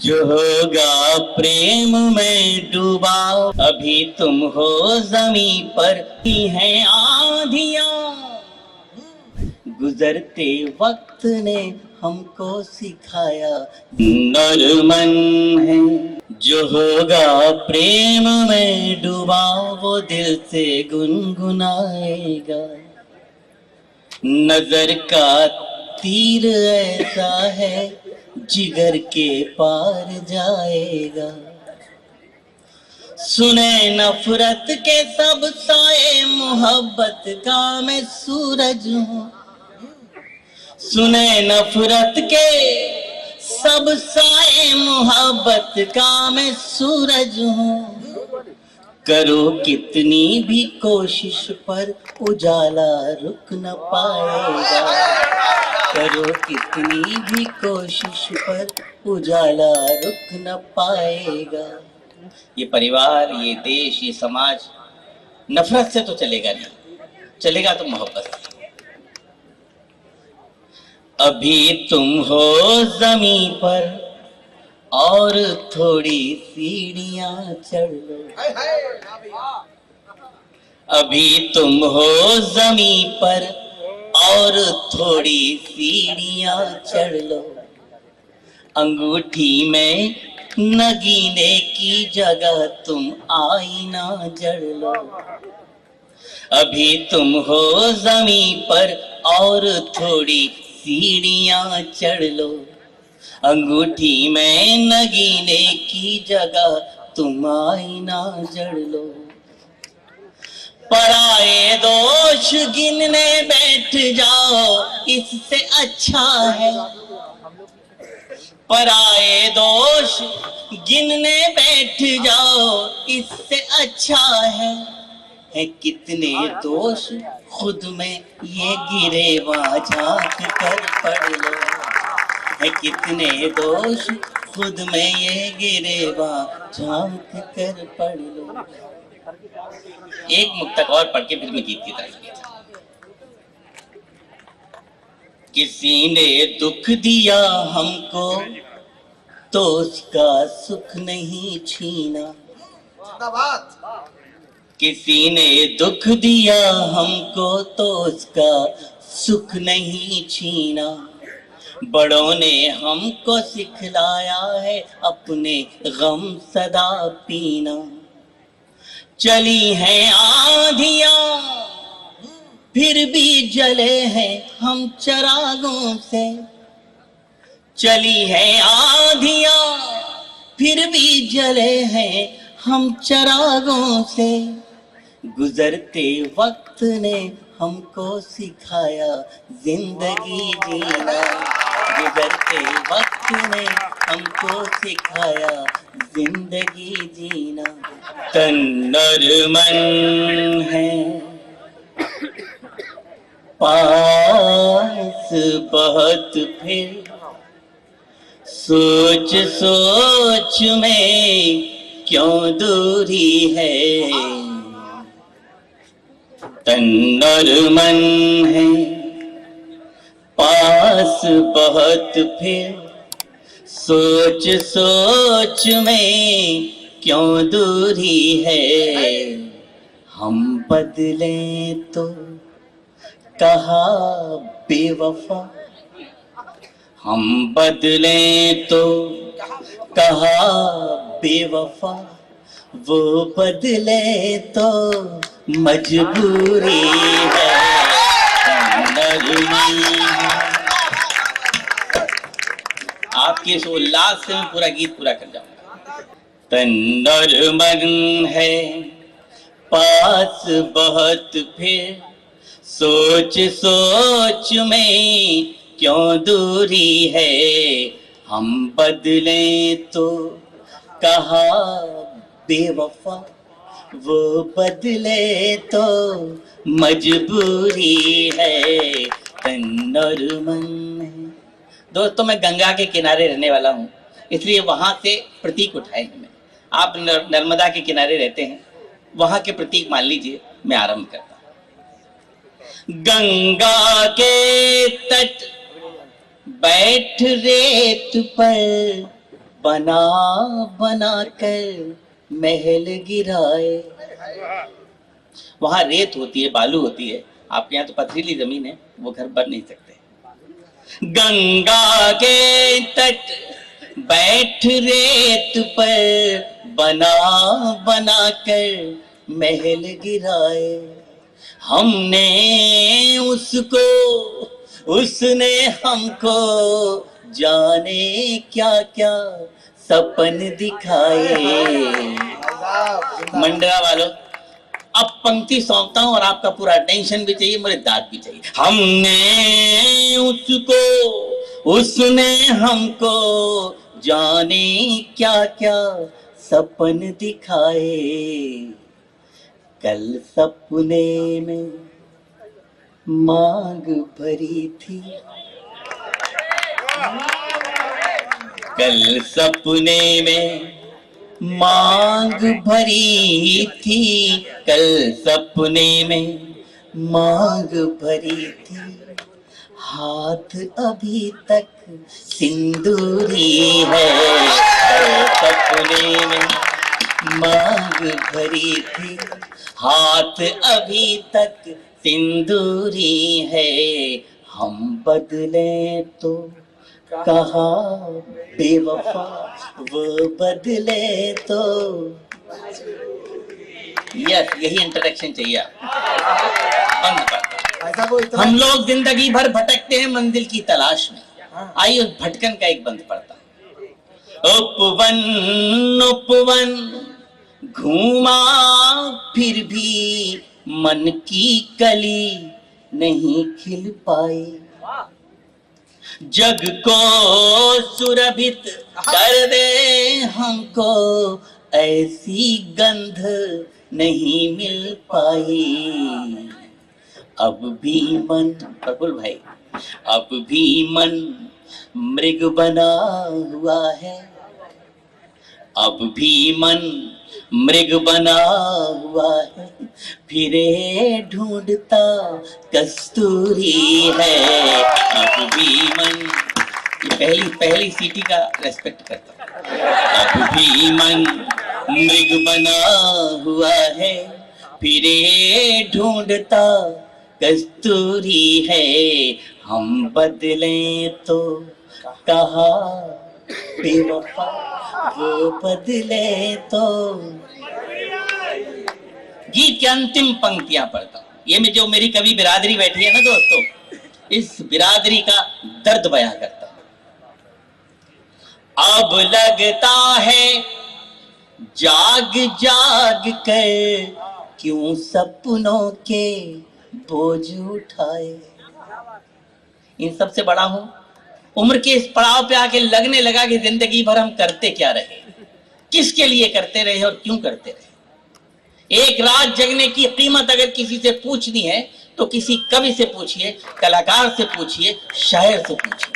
जो होगा प्रेम में डूबा, अभी तुम हो जमी पर ही है आंधियां, गुजरते वक्त ने हमको सिखाया नरमन है। जो होगा प्रेम में डूबा वो दिल से गुनगुनाएगा, नजर का तीर ऐसा है जिगर के पार जाएगा। सुने नफरत के सब साए मोहब्बत का मैं सूरज हूँ, सुने नफरत के सब साए मोहब्बत का मैं सूरज हूँ। करो कितनी भी कोशिश पर उजाला रुक न पाएगा, करो कितनी भी कोशिश पर उजाला रुक न पाएगा। ये परिवार, ये देश, ये समाज नफरत से तो चलेगा नहीं, चलेगा तो मोहब्बत से। अभी तुम हो जमीन पर और थोड़ी सीढ़ियां चढ़ लो, अभी तुम हो जमीन पर और थोड़ी सीढ़ियां चढ़ लो। अंगूठी में नगीने की जगह तुम आईना जड़ लो, अभी तुम हो जमीन पर और थोड़ी सीढ़ियां चढ़ लो। अंगूठी में नगीने की जगह तुम आईना जड़ लो। पराए दोष गिनने बैठ जाओ इससे अच्छा है, पराए दोष गिनने बैठ जाओ इससे अच्छा है कितने दोष खुद में ये गिरे वहाँ झांक कर पढ़ लो, है कितने दोष खुद में ये गिरे वहाँ झांक कर पढ़ लो। एक मुक्तक और पढ़ के फिर मैं गीत की तारीफ की। किसी ने दुख दिया हमको तो उसका सुख नहीं छीना, किसी ने दुख दिया हमको तो उसका सुख नहीं छीना। बड़ों ने हमको सिखलाया है अपने गम सदा पीना। चली हैं आंधियां फिर भी जले हैं हम चिरागों से, चली हैं आंधियां फिर भी जले हैं हम चिरागों से। गुजरते वक्त ने हमको सिखाया जिंदगी जीना, गुजरते वक्त ने हमको सिखाया जिंदगी जीना। तन और मन है पास बहुत फिर सोच सोच में क्यों दूरी है। तन और मन है पास बहुत फिर सोच सोच में क्यों दूरी है। हम बदले तो कहा बेवफा, हम बदले तो कहा बेवफा, वो बदले तो मजबूरी है। आपके इस उल्लास से मैं पूरा गीत पूरा कर जाऊंगा। तन और मन है पास बहुत फिर सोच सोच में क्यों दूरी है। हम बदले तो कहा बेवफा, वो बदले तो मजबूरी है। तन और मन है। दोस्तों, मैं गंगा के किनारे रहने वाला हूँ, इसलिए वहां से प्रतीक उठाएंगे। मैं आप नर्मदा के किनारे रहते हैं, वहां के प्रतीक मान लीजिए। मैं आरंभ करता हूं। गंगा के तट बैठ रेत पर बना बना कर महल गिराए। वहां रेत होती है, बालू होती है, आपके यहाँ तो पथरीली जमीन है, वो घर बन नहीं सकते। गंगा के तट बैठ रेत पर बना बना कर महल गिराए। हमने उसको, उसने हमको जाने क्या क्या सपन दिखाए। मंडरा वालों, अब पंक्ति सौंपता हूं और आपका पूरा टेंशन भी चाहिए, मुझे दाद भी चाहिए। हमने उसको, उसने हमको जाने क्या क्या सपन दिखाए। कल सपने में मांग भरी थी, कल सपने में मांग भरी थी, कल सपने में मांग भरी थी। हाथ अभी तक सिंदूरी है, कल सपने में मांग भरी थी। हाथ अभी तक सिंदूरी है। हम बदले तो कहा बेवफा, वो बदले तो। यस, यही इंट्रोडक्शन चाहिए बंद। हम लोग जिंदगी भर भटकते हैं मंजिल की तलाश में। आइए उस भटकन का एक बंद पड़ता। उपवन उपवन घूमा फिर भी मन की कली नहीं खिल पाई। जग को सुरभित कर दे हमको, ऐसी गंध नहीं मिल पाई। अब भी मन, प्रफुल्ल भाई, अब भी मन मृग बना हुआ है। अब भी मन मृग बना हुआ है, फिरे ढूंढता कस्तूरी है। अब भी मन, ये पहली सीटी का रेस्पेक्ट करता हूं। अब भी मन मृग बना हुआ है, फिरे ढूंढता कस्तूरी है। हम बदलें तो कहा बेवफा, वो बदले तो। गीत की अंतिम पंक्तियां पढ़ता हूं। ये में जो मेरी कवि बिरादरी बैठी है ना दोस्तों, इस बिरादरी का दर्द बयां करता हूं। अब लगता है जाग जाग कर क्यों सपनों के बोझ उठाए। इन सबसे बड़ा हूं, उम्र के इस पड़ाव पे आके लगने लगा कि जिंदगी भर हम करते क्या रहे, किसके लिए करते रहे और क्यों करते रहे। एक रात जगने की कीमत अगर किसी से पूछनी है तो किसी कवि से पूछिए, कलाकार से पूछिए, शायर से पूछिए।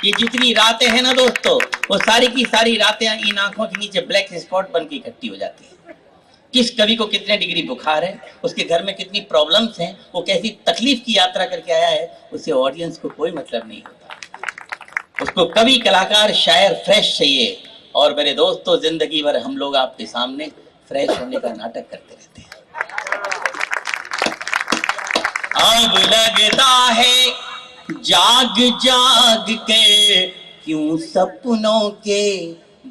ये जितनी रातें हैं ना दोस्तों, वो सारी की सारी रातें इन आंखों के नीचे ब्लैक स्पॉट बन के इकट्ठी हो जाती है। किस कवि को कितने डिग्री बुखार है, उसके घर में कितनी प्रॉब्लम्स हैं, वो कैसी तकलीफ की यात्रा करके आया है, उससे ऑडियंस को कोई मतलब नहीं होता। उसको कवि, कलाकार, शायर फ्रेश चाहिए। और मेरे दोस्तों, जिंदगी भर हम लोग आपके सामने फ्रेश होने का नाटक करते रहते हैं। अब लगता है जाग जाग के क्यों सपनों के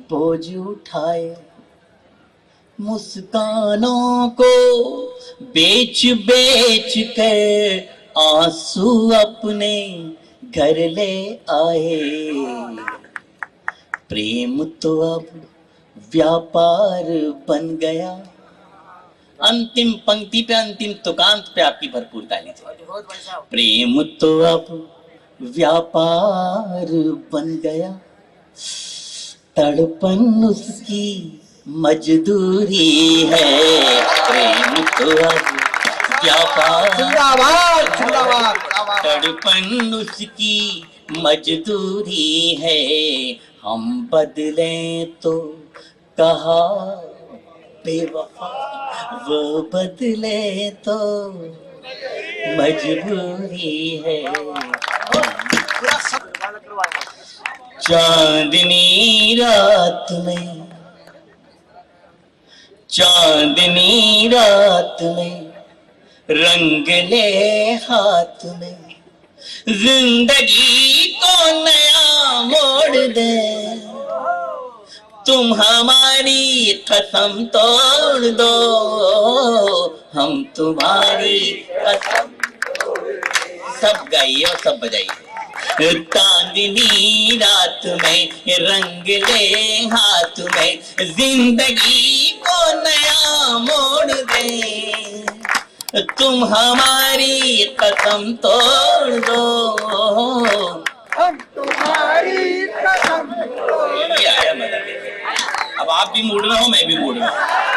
बोझ उठाए। मुस्कानों को बेच बेच कर आंसू अपने घर ले आए। प्रेम तो अब व्यापार बन गया। अंतिम पंक्ति पे, अंतिम तुकांत पे आपकी भरपूर ताली चाहिए। प्रेम तो अब व्यापार बन गया, तड़पन उसकी मजदूरी है। प्रेम तो अब व्यापार, तड़पन उसकी मजदूरी है। हम बदलें तो कहा बेवफा, वो बदले तो मजबूरी है। चांदनी रात में, चांदनी रात में रंग ले हाथ में, जिंदगी को नया मोड़ दे। तुम हमारी कसम तोड़ दो, हम तुम्हारी कसम। सब गाइए और सब बजाइए। चांदनी रात में रंग ले हाथ में, जिंदगी को नया मोड़ दे। तुम हमारी कसम तोड़ दो, हम तुम्हारी कसम। ये आया मजा। अब आप भी मूड में हो, मैं भी मूड में हूं।